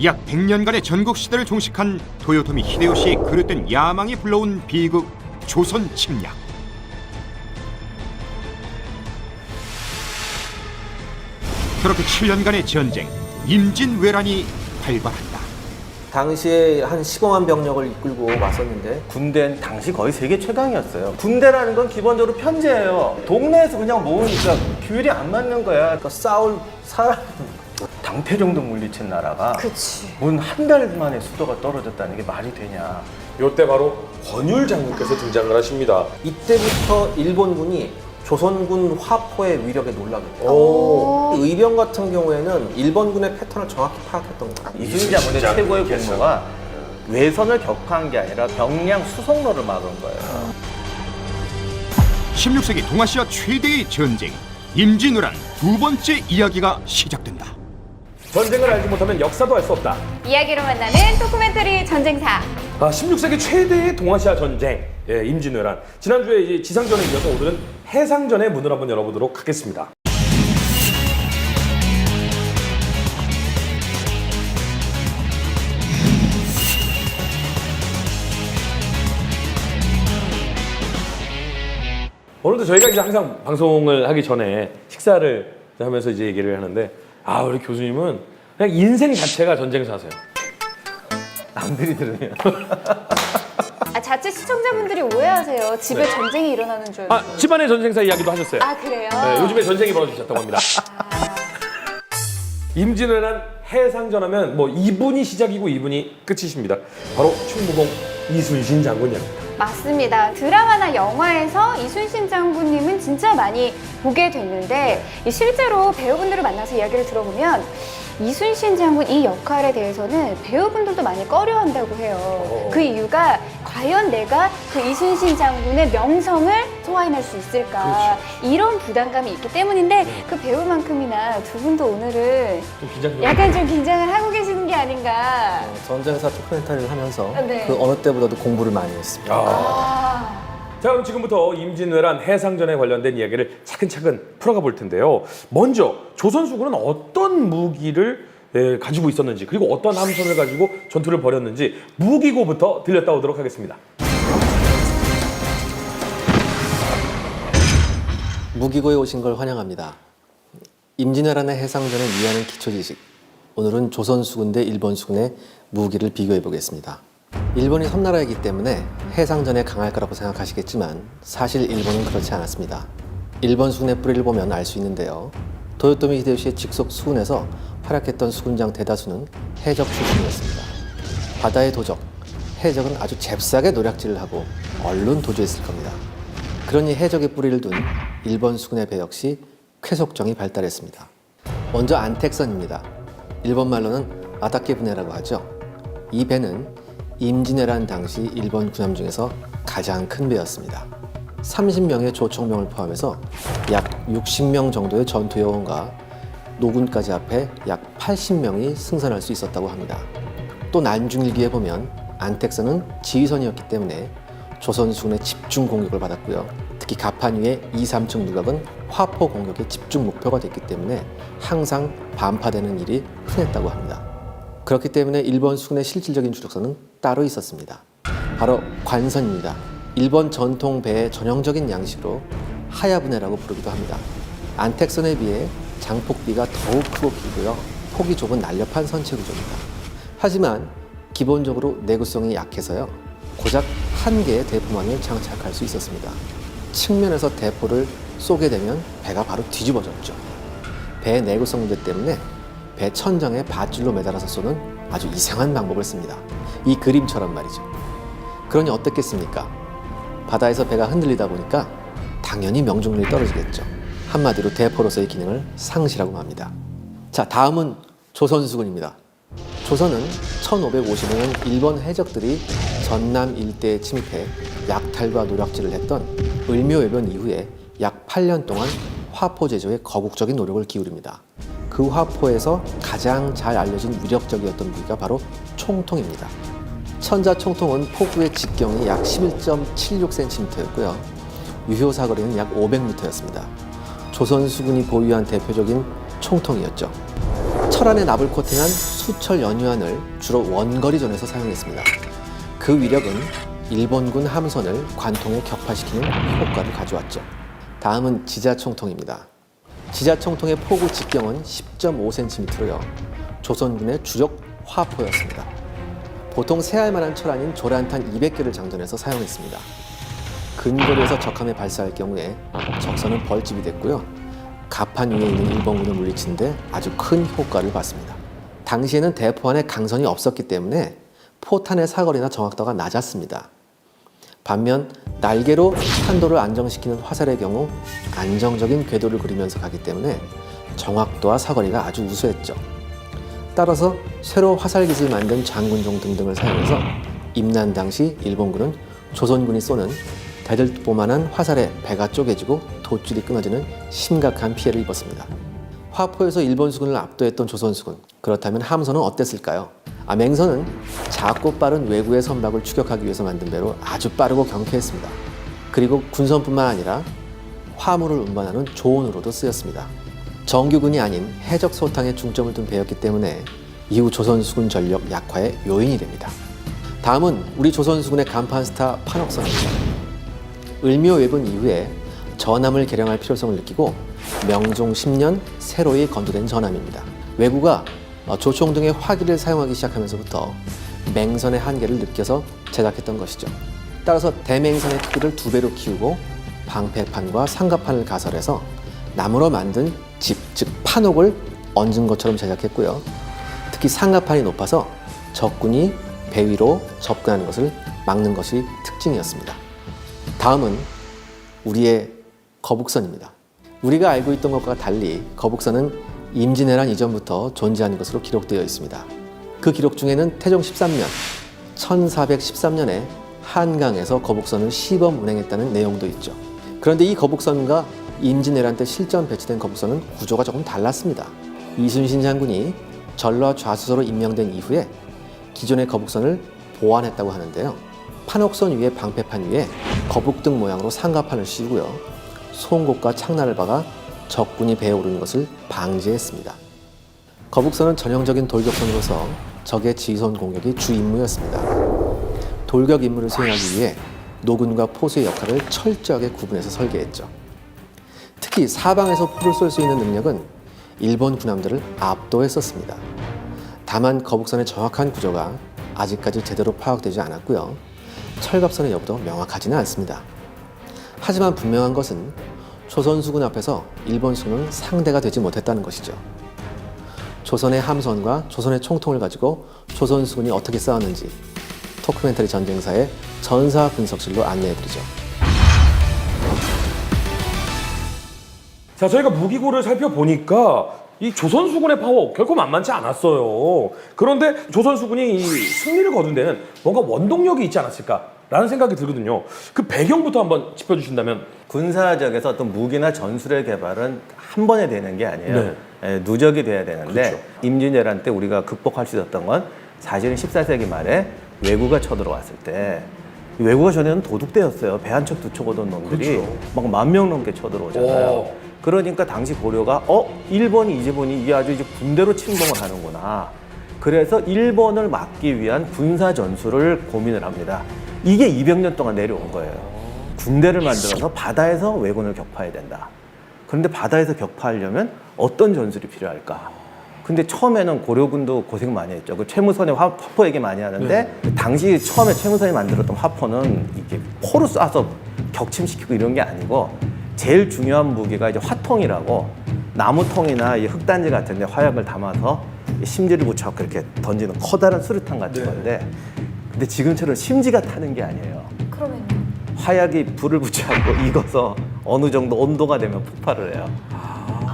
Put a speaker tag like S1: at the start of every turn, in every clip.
S1: 약 100년간의 전국 시대를 종식한 도요토미 히데요시의 그릇된 야망이 불러온 비극 조선 침략. 그렇게 7년간의 전쟁, 임진왜란이 발발한다.
S2: 당시에 한 15만 병력을 이끌고 왔었는데
S3: 군대는 당시 거의 세계 최강이었어요. 군대라는 건 기본적으로 편제예요. 동네에서 그냥 모으니까 규율이 안 맞는 거야.
S2: 그러니까 싸울 사람
S3: 당패 정도 물리친 나라가
S4: 그치.
S3: 문 한 달 만에 수도가 떨어졌다는 게 말이 되냐.
S5: 요때 바로 권율 장군께서 등장을 하십니다.
S2: 이때부터 일본군이 조선군 화포의 위력에 놀라겠다.
S5: 오.
S2: 의병 같은 경우에는 일본군의 패턴을 정확히 파악했던 거예요.
S3: 이순신 장군의 최고의 공로가 외선을 격파한 게 아니라 병량 수송로를 막은 거예요.
S1: 16세기 동아시아 최대의 전쟁, 임진왜란 두 번째 이야기가 시작된다.
S5: 전쟁을 알지 못하면 역사도 알 수 없다.
S4: 이야기로 만나는 다큐멘터리 전쟁사.
S5: 16세기 최대의 동아시아 전쟁, 임진왜란. 지난주에 이제 지상전에 이어서 오늘은 해상전의 문을 한번 열어보도록 하겠습니다. 오늘도 저희가 이제 항상 방송을 하기 전에 식사를 하면서 이제 얘기를 하는데, 우리 교수님은 그냥 인생 자체가 전쟁사세요.
S3: 남들이 들으면
S4: 자칫 시청자분들이 오해하세요. 집에 전쟁이 일어나는 줄 알고.
S5: 집안의 전쟁사 이야기도 하셨어요.
S4: 그래요?
S5: 네, 요즘에 전쟁이 벌어지셨다고 합니다. 임진왜란 해상전 하면 뭐 2분이 시작이고 2분이 끝이십니다. 바로 충무공 이순신 장군이랍니다.
S4: 맞습니다. 드라마나 영화에서 이순신 장군님은 진짜 많이 보게 됐는데 실제로 배우분들을 만나서 이야기를 들어보면 이순신 장군 이 역할에 대해서는 배우분들도 많이 꺼려한다고 해요. 그 이유가 과연 내가 그 이순신 장군의 명성을 소화해낼 수 있을까, 이런 부담감이 있기 때문인데 그 배우만큼이나 두 분도 오늘은 약간 좀 긴장을 하고 계시는 게 아닌가.
S2: 전쟁사 다큐멘터리를 하면서
S4: 네.
S2: 그 어느 때보다도 공부를 많이 했습니다.
S5: 자, 그럼 지금부터 임진왜란 해상전에 관련된 이야기를 차근차근 풀어가 볼 텐데요. 먼저 조선수군은 어떤 무기를 가지고 있었는지, 그리고 어떤 함선을 가지고 전투를 벌였는지 무기고부터 들렸다 오도록 하겠습니다.
S2: 무기고에 오신 걸 환영합니다. 임진왜란의 해상전을 이해하는 기초지식. 오늘은 조선수군 대 일본수군의 무기를 비교해 보겠습니다. 일본이 섬나라이기 때문에 해상전에 강할 거라고 생각하시겠지만 사실 일본은 그렇지 않았습니다. 일본 수군의 뿌리를 보면 알 수 있는데요. 도요토미 히데요시의 직속 수군에서 활약했던 수군장 대다수는 해적 출신이었습니다. 바다의 도적, 해적은 아주 잽싸게 노략질을 하고 얼른 도주했을 겁니다. 그러니 해적의 뿌리를 둔 일본 수군의 배 역시 쾌속정이 발달했습니다. 먼저 안택선입니다. 일본 말로는 아다케 부네라고 하죠. 이 배는 임진왜란 당시 일본 군함 중에서 가장 큰 배였습니다. 30명의 조총병을 포함해서 약 60명 정도의 전투요원과 노군까지 합해 약 80명이 승선할 수 있었다고 합니다. 또 난중일기에 보면 안택선은 지휘선이었기 때문에 조선수군의 집중 공격을 받았고요. 특히 갑판 위의 2, 3층 누각은 화포 공격의 집중 목표가 됐기 때문에 항상 반파되는 일이 흔했다고 합니다. 그렇기 때문에 일본 수군의 실질적인 주력선은 따로 있었습니다. 바로 관선입니다. 일본 전통 배의 전형적인 양식으로 하야부네라고 부르기도 합니다. 안택선에 비해 장폭비가 더욱 크고 길고요. 폭이 좁은 날렵한 선체 구조입니다. 하지만 기본적으로 내구성이 약해서요. 고작 한 개의 대포만을 장착할 수 있었습니다. 측면에서 대포를 쏘게 되면 배가 바로 뒤집어졌죠. 배의 내구성 문제 때문에 배 천장에 밧줄로 매달아서 쏘는 아주 이상한 방법을 씁니다. 이 그림처럼 말이죠. 그러니 어떻겠습니까? 바다에서 배가 흔들리다 보니까 당연히 명중률이 떨어지겠죠. 한마디로 대포로서의 기능을 상실하고 맙니다. 자, 다음은 조선수군입니다. 조선은 1550년 일본 해적들이 전남 일대에 침입해 약탈과 노략질을 했던 을묘해변 이후에 약 8년 동안 화포 제조에 거국적인 노력을 기울입니다. 그 화포에서 가장 잘 알려진 위력적이었던 무기가 바로 총통입니다. 천자 총통은 포구의 직경이 약 11.76cm였고요. 유효 사거리는 약 500m였습니다. 조선 수군이 보유한 대표적인 총통이었죠. 철안에 납을 코팅한 수철 연유안을 주로 원거리전에서 사용했습니다. 그 위력은 일본군 함선을 관통에 격파시키는 효과를 가져왔죠. 다음은 지자총통입니다. 지자총통의 포구 직경은 10.5cm로요. 조선군의 주력 화포였습니다. 보통 세알만한 철안인 조란탄 200개를 장전해서 사용했습니다. 근거리에서 적함에 발사할 경우에 적선은 벌집이 됐고요. 갑판 위에 있는 일본군을 물리치는데 아주 큰 효과를 봤습니다. 당시에는 대포 안에 강선이 없었기 때문에 포탄의 사거리나 정확도가 낮았습니다. 반면 날개로 탄도를 안정시키는 화살의 경우 안정적인 궤도를 그리면서 가기 때문에 정확도와 사거리가 아주 우수했죠. 따라서 새로 화살 기술을 만든 장군종 등등을 사용해서 임난 당시 일본군은 조선군이 쏘는 대들보만한 화살에 배가 쪼개지고 돛줄이 끊어지는 심각한 피해를 입었습니다. 화포에서 일본 수군을 압도했던 조선 수군, 그렇다면 함선은 어땠을까요? 맹선은 작고 빠른 왜구의 선박을 추격하기 위해서 만든 배로 아주 빠르고 경쾌했습니다. 그리고 군선뿐만 아니라 화물을 운반하는 조원으로도 쓰였습니다. 정규군이 아닌 해적 소탕에 중점을 둔 배였기 때문에 이후 조선 수군 전력 약화의 요인이 됩니다. 다음은 우리 조선 수군의 간판 스타 판옥선입니다. 을묘 왜군 이후에 전함을 개량할 필요성을 느끼고 명종 10년 새로이 건조된 전함입니다. 왜구가 조총 등의 화기를 사용하기 시작하면서부터 맹선의 한계를 느껴서 제작했던 것이죠. 따라서 대맹선의 크기를 2배로 키우고 방패판과 상가판을 가설해서 나무로 만든 집, 즉 판옥을 얹은 것처럼 제작했고요. 특히 상가판이 높아서 적군이 배 위로 접근하는 것을 막는 것이 특징이었습니다. 다음은 우리의 거북선입니다. 우리가 알고 있던 것과 달리 거북선은 임진왜란 이전부터 존재하는 것으로 기록되어 있습니다. 그 기록 중에는 태종 13년, 1413년에 한강에서 거북선을 시범 운행했다는 내용도 있죠. 그런데 이 거북선과 임진왜란 때 실전 배치된 거북선은 구조가 조금 달랐습니다. 이순신 장군이 전라 좌수서로 임명된 이후에 기존의 거북선을 보완했다고 하는데요. 판옥선 위에 방패판 위에 거북등 모양으로 상가판을 씌우고요. 송곳과 창날을 박아 적군이 배에 오르는 것을 방지했습니다. 거북선은 전형적인 돌격선으로서 적의 지휘선 공격이 주 임무였습니다. 돌격 임무를 수행하기 위해 노군과 포수의 역할을 철저하게 구분해서 설계했죠. 특히 사방에서 포를 쏠 수 있는 능력은 일본 군함들을 압도했었습니다. 다만 거북선의 정확한 구조가 아직까지 제대로 파악되지 않았고요. 철갑선의 여부도 명확하지는 않습니다. 하지만 분명한 것은 조선 수군 앞에서 일본 수군은 상대가 되지 못했다는 것이죠. 조선의 함선과 조선의 총통을 가지고 조선 수군이 어떻게 싸웠는지 토크멘터리 전쟁사의 전사 분석실로 안내해드리죠.
S5: 자, 저희가 무기고를 살펴보니까 이 조선 수군의 파워 결코 만만치 않았어요. 그런데 조선 수군이 이 승리를 거둔 데는 뭔가 원동력이 있지 않았을까라는 생각이 들거든요. 그 배경부터 한번 짚어주신다면.
S3: 군사적에서 어떤 무기나 전술의 개발은 한 번에 되는 게 아니에요. 누적이 돼야 되는데
S5: 그렇죠.
S3: 임진왜란 때 우리가 극복할 수 있었던 건 사실은 14세기 말에 왜구가 쳐들어왔을 때 왜구가 전에는 도둑대였어요. 배 한 척 두 척 오던 놈들이
S5: 그렇죠.
S3: 막 10,000명 넘게 쳐들어오잖아요.
S5: 오.
S3: 그러니까 당시 고려가 일본이 이제보니 이게 아주 이제 군대로 침공을 하는구나. 그래서 일본을 막기 위한 군사 전술을 고민을 합니다. 이게 200년 동안 내려온 거예요. 군대를 만들어서 바다에서 왜군을 격파해야 된다. 그런데 바다에서 격파하려면 어떤 전술이 필요할까? 근데 처음에는 고려군도 고생 많이 했죠. 그 최무선의 화포 얘기 많이 하는데 당시 처음에 최무선이 만들었던 화포는 이게 포로 쏴서 격침시키고 이런 게 아니고 제일 중요한 무기가 이제 화통이라고 나무통이나 이 흙단지 같은 데 화약을 담아서 심지를 붙여서 이렇게 던지는 커다란 수류탄 같은 건데 근데 지금처럼 심지가 타는 게 아니에요.
S4: 그러면요?
S3: 화약이 불을 붙여갖고 익어서 어느 정도 온도가 되면 폭발을 해요.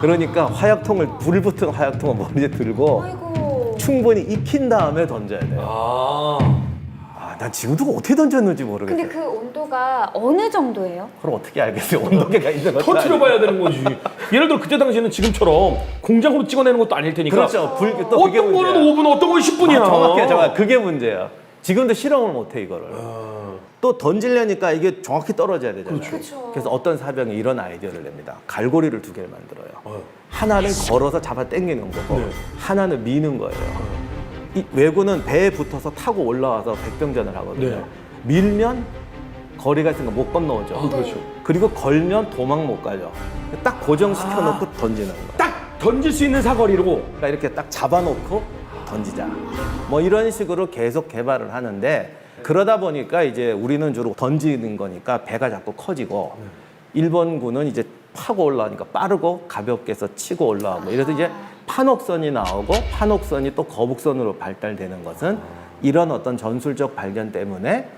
S3: 그러니까 화약통을 불 붙은 화약통을 머리에 들고
S4: 아이고.
S3: 충분히 익힌 다음에 던져야 돼요.
S5: 아.
S3: 난 지금도 어떻게 던졌는지 모르겠어요.
S4: 근데 그 온도가 어느 정도예요?
S3: 그걸 어떻게 알겠어요? 온도계가 있는 것도
S5: 터트려봐야 되는 거지. 예를 들어 그때 당시에는 지금처럼 공장으로 찍어내는 것도 아닐 테니까.
S3: 그렇죠. 또 그게
S5: 어떤 거는
S3: 문제야.
S5: 5분, 어떤 거는 10분이야.
S3: 정확해. 그게 문제야. 지금도 실험을 못해 이거를. 또 던지려니까 이게 정확히 떨어져야 되잖아요.
S4: 그렇죠.
S3: 그래서 어떤 사병이 이런 아이디어를 냅니다. 갈고리를 2개를 만들어요. 하나는 걸어서 잡아 당기는 거고 하나는 미는 거예요. 이 왜구는 배에 붙어서 타고 올라와서 백병전을 하거든요.
S5: 네.
S3: 밀면 거리가 있으니까 못 건너오죠.
S5: 그렇죠.
S3: 그리고 걸면 도망 못 가죠. 딱 고정시켜 놓고 던지는 거.
S5: 딱 던질 수 있는 사거리로.
S3: 그러니까 이렇게 딱 잡아놓고 던지자. 뭐 이런 식으로 계속 개발을 하는데 그러다 보니까 이제 우리는 주로 던지는 거니까 배가 자꾸 커지고 일본군은 이제 파고 올라오니까 빠르고 가볍게 해서 치고 올라오고 이래서 이제 판옥선이 나오고 판옥선이 또 거북선으로 발달되는 것은 이런 어떤 전술적 발견 때문에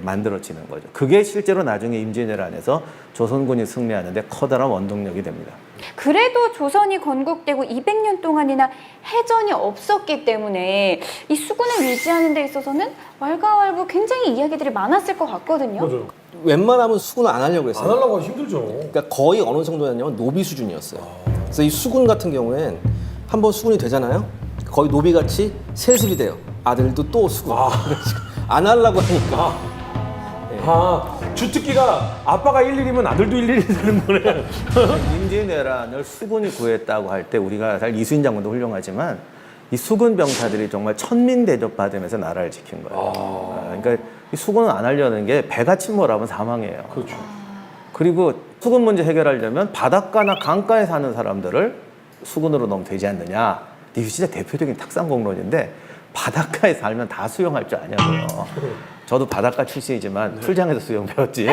S3: 만들어지는 거죠. 그게 실제로 나중에 임진왜란에서 조선군이 승리하는데 커다란 원동력이 됩니다.
S4: 그래도 조선이 건국되고 200년 동안이나 해전이 없었기 때문에 이 수군을 유지하는 데 있어서는 왈가왈부 굉장히 이야기들이 많았을 것 같거든요.
S5: 맞아요.
S2: 웬만하면 수군을 안 하려고 했어요.
S5: 안 하려고 하기 힘들죠.
S2: 그러니까 거의 어느 정도였냐면 노비 수준이었어요. 그래서 이 수군 같은 경우엔 한번 수군이 되잖아요. 거의 노비같이 세습이 돼요. 아들도 또 수군. 안 하려고 하니까.
S5: 주특기가 아빠가 11이면 아들도 11이 되는 거네.
S3: 임진왜란을 수군이 구했다고 할 때 우리가 사실 이순신 장군도 훌륭하지만 이 수군 병사들이 정말 천민 대접 받으면서 나라를 지킨 거예요. 그러니까 이 수군은 안 하려는 게 배가 침몰하면 사망이에요.
S5: 그렇죠.
S3: 그리고 수군 문제 해결하려면 바닷가나 강가에 사는 사람들을 수군으로 넣으면 되지 않느냐. 이게 진짜 대표적인 탁상공론인데 바닷가에 살면 다 수영할 줄 아냐고요. 저도 바닷가 출신이지만 풀장에서 수영 배웠지.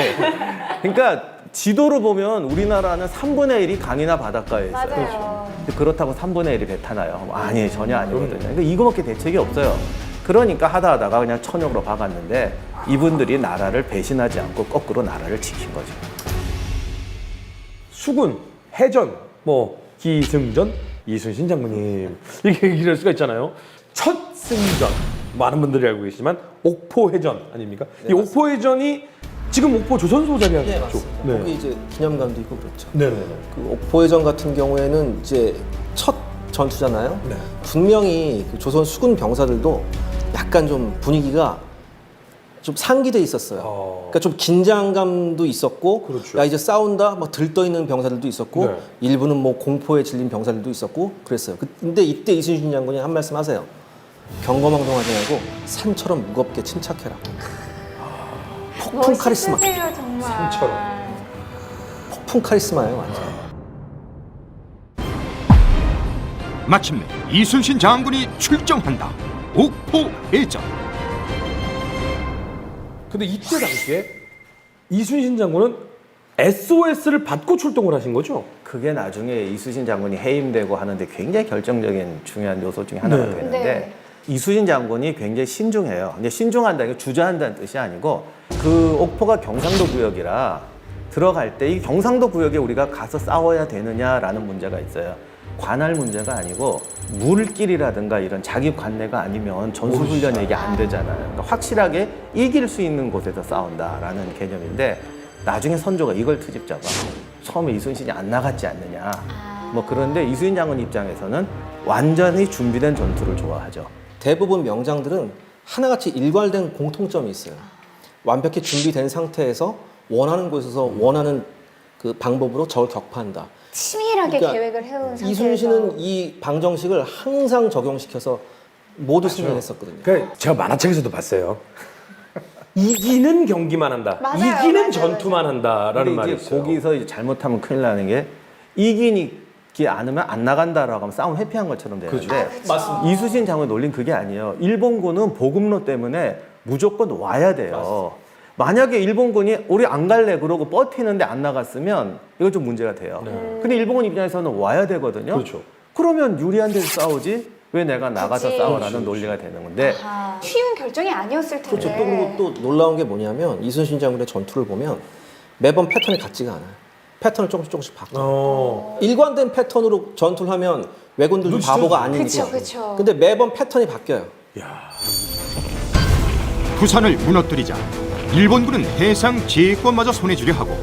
S3: 그러니까 지도로 보면 우리나라는 3분의 1이 강이나 바닷가에 있어요.
S4: 맞아요.
S3: 근데 그렇다고 3분의 1이 배 타나요? 아니, 전혀 아니거든요. 그러니까 이거밖에 대책이 없어요. 그러니까 하다가 그냥 천역으로 박았는데 이분들이 나라를 배신하지 않고 거꾸로 나라를 지킨 거죠.
S5: 수군, 해전, 뭐 기승전, 이순신 장군님 이렇게 이럴 수가 있잖아요. 첫 승전 많은 분들이 알고 계시지만 옥포해전 아닙니까?
S2: 네,
S5: 이 옥포해전이 지금 옥포 조선소 자리하고
S2: 네,
S5: 있죠.
S2: 맞습니다. 거기 이제 기념관도 있고 그렇죠.
S5: 네네네.
S2: 그 옥포해전 같은 경우에는 이제 첫 전투잖아요.
S5: 네.
S2: 분명히 그 조선 수군 병사들도 약간 좀 분위기가 좀 상기돼 있었어요. 그러니까 좀 긴장감도 있었고,
S5: 그렇죠.
S2: 야 이제 싸운다, 막 들떠 있는 병사들도 있었고,
S5: 네.
S2: 일부는 뭐 공포에 질린 병사들도 있었고 그랬어요. 근데 이때 이순신 장군이 한 말씀하세요. 경거망동하지 말고 산처럼 무겁게 침착해라. 폭풍 카리스마.
S4: 멋있으세요, 정말.
S5: 산처럼.
S2: 폭풍 카리스마예요, 완전.
S1: 마침내 이순신 장군이 출정한다. 옥포해전.
S5: 근데 이때 당시에 이순신 장군은 SOS를 받고 출동을 하신 거죠?
S3: 그게 나중에 이순신 장군이 해임되고 하는데 굉장히 결정적인 중요한 요소 중에 하나가
S5: 네.
S3: 되는데
S4: 네.
S3: 이순신 장군이 굉장히 신중해요. 근데 신중한다는 게 주저한다는 뜻이 아니고 그 옥포가 경상도 구역이라 들어갈 때 이 경상도 구역에 우리가 가서 싸워야 되느냐라는 문제가 있어요. 관할 문제가 아니고 물길이라든가 이런 자기 관내가 아니면 전술훈련이 이게 안 되잖아요. 그러니까 확실하게 이길 수 있는 곳에서 싸운다라는 개념인데 나중에 선조가 이걸 트집 잡아. 처음에 이순신이 안 나갔지 않느냐. 뭐 그런데 이순신 장군 입장에서는 완전히 준비된 전투를 좋아하죠.
S2: 대부분 명장들은 하나같이 일괄된 공통점이 있어요. 완벽히 준비된 상태에서 원하는 곳에서 원하는 그 방법으로 적을 격파한다.
S4: 치밀하게
S2: 그러니까
S4: 계획을 해온 상태에서.
S2: 이순신은 이 방정식을 항상 적용시켜서 모두 승리했었거든요.
S5: 그러니까 제가 만화책에서도 봤어요. 이기는 경기만 한다.
S4: 맞아요,
S5: 이기는
S4: 맞아요,
S5: 전투만 한다라는 말이
S3: 근데 이제
S5: 있어요.
S3: 거기서 이제 잘못하면 큰일 나는 게 이기기 않으면 안 나간다라고 하면 싸움 회피한 것처럼 되는데
S2: 맞습니다.
S3: 이순신 장군의 논리는 그게 아니에요. 일본군은 보급로 때문에 무조건 와야 돼요. 만약에 일본군이 우리 안 갈래 그러고 버티는데 안 나갔으면 이건 좀 문제가 돼요. 근데 일본군 입장에서는 와야 되거든요.
S5: 그렇죠.
S3: 그러면 유리한 데서 싸우지 왜 내가 나가서
S4: 그치.
S3: 싸우라는 논리가 되는 건데
S4: 아, 쉬운 결정이 아니었을 텐데.
S2: 그렇죠. 또 그리고 또 놀라운 게 뭐냐면 이순신 장군의 전투를 보면 매번 패턴이 같지가 않아요. 패턴을 조금씩 바꿔요. 일관된 패턴으로 전투를 하면 왜군들도
S5: 눈치채죠.
S2: 바보가 아니니까.
S4: 그쵸.
S2: 근데 매번 패턴이 바뀌어요.
S1: 부산을 무너뜨리자 일본군은 해상 제해권마저 손에 쥐려 하고,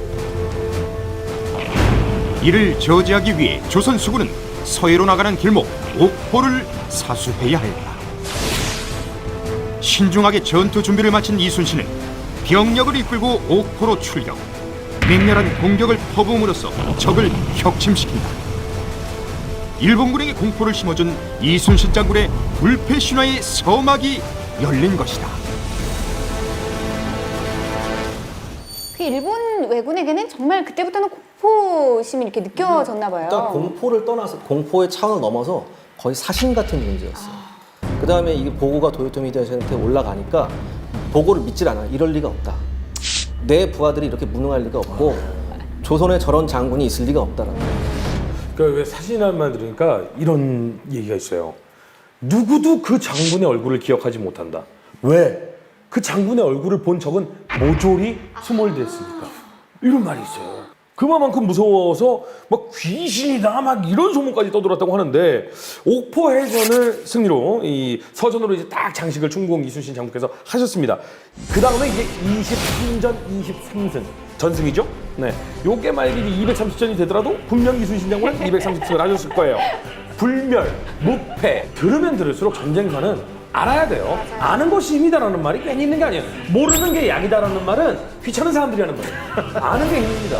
S1: 이를 저지하기 위해 조선 수군은 서해로 나가는 길목 옥포를 사수해야 했다. 신중하게 전투 준비를 마친 이순신은 병력을 이끌고 옥포로 출격, 맹렬한 공격을 퍼부음으로써 적을 격침시킨다. 일본군에게 공포를 심어준 이순신 장군의 불패 신화의 서막이 열린 것이다.
S4: 그 일본 왜군에게는 정말 그때부터는 공포심이 이렇게 느껴졌나 봐요.
S2: 일단 공포를 떠나서 공포의 차원을 넘어서 거의 사신 같은 존재였어요. 그 다음에 이 보고가 도요토미 히데요시한테 올라가니까 보고를 믿질 않아. 이럴 리가 없다. 내 부하들이 이렇게 무능할 리가 없고 조선에 저런 장군이 있을 리가 없다라는 거예요.
S5: 그러니까 왜 사신이라는 말 들으니까 이런 얘기가 있어요. 누구도 그 장군의 얼굴을 기억하지 못한다. 왜? 그 장군의 얼굴을 본 적은 모조리 수몰됐으니까. 이런 말이 있어요. 그만큼 무서워서 막 귀신이다 막 이런 소문까지 떠돌았다고 하는데, 옥포 해전을 승리로 이 서전으로 이제 딱 장식을 충무공 이순신 장군께서 하셨습니다. 그 다음에 이제 23전 23승 전승이죠. 네, 요게 만약에 230전이 되더라도 분명 이순신 장군은 230승을 하셨을 거예요. 불멸, 무패, 들으면 들을수록 전쟁사는 알아야 돼요. 아는 것이 힘이다라는 말이 괜히 있는 게 아니에요. 모르는 게 약이다라는 말은 귀찮은 사람들이 하는 거예요. 아는 게 힘입니다.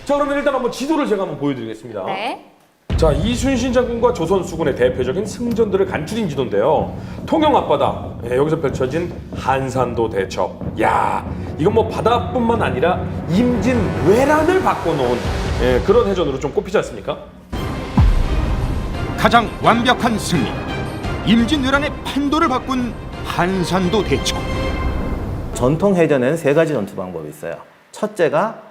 S5: 자, 그러면 일단 한번 지도를 제가 한번 보여드리겠습니다.
S4: 네.
S5: 자, 이순신 장군과 조선 수군의 대표적인 승전들을 간추린 지도인데요. 통영 앞바다, 여기서 펼쳐진 한산도 대첩. 야, 이건 뭐 바다뿐만 아니라 임진 외란을 바꿔놓은 그런 해전으로 좀 꼽히지 않습니까?
S1: 가장 완벽한 승리, 임진왜란의 판도를 바꾼 한산도 대첩.
S3: 전통 해전에는 세 가지 전투 방법이 있어요. 첫째가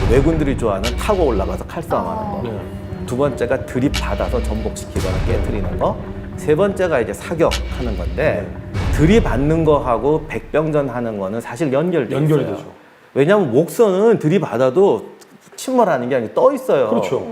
S3: 왜군들이 좋아하는 타고 올라가서 칼싸움하는 거. 두 번째가 들이받아서 전복시키거나 깨트리는 거. 세 번째가 이제 사격하는 건데, 들이받는 거하고 백병전 하는 거는 사실 연결돼 있어요.
S5: 연결되죠.
S3: 왜냐하면 목선은 들이받아도 침몰하는 게 아니고 떠 있어요.
S5: 그렇죠.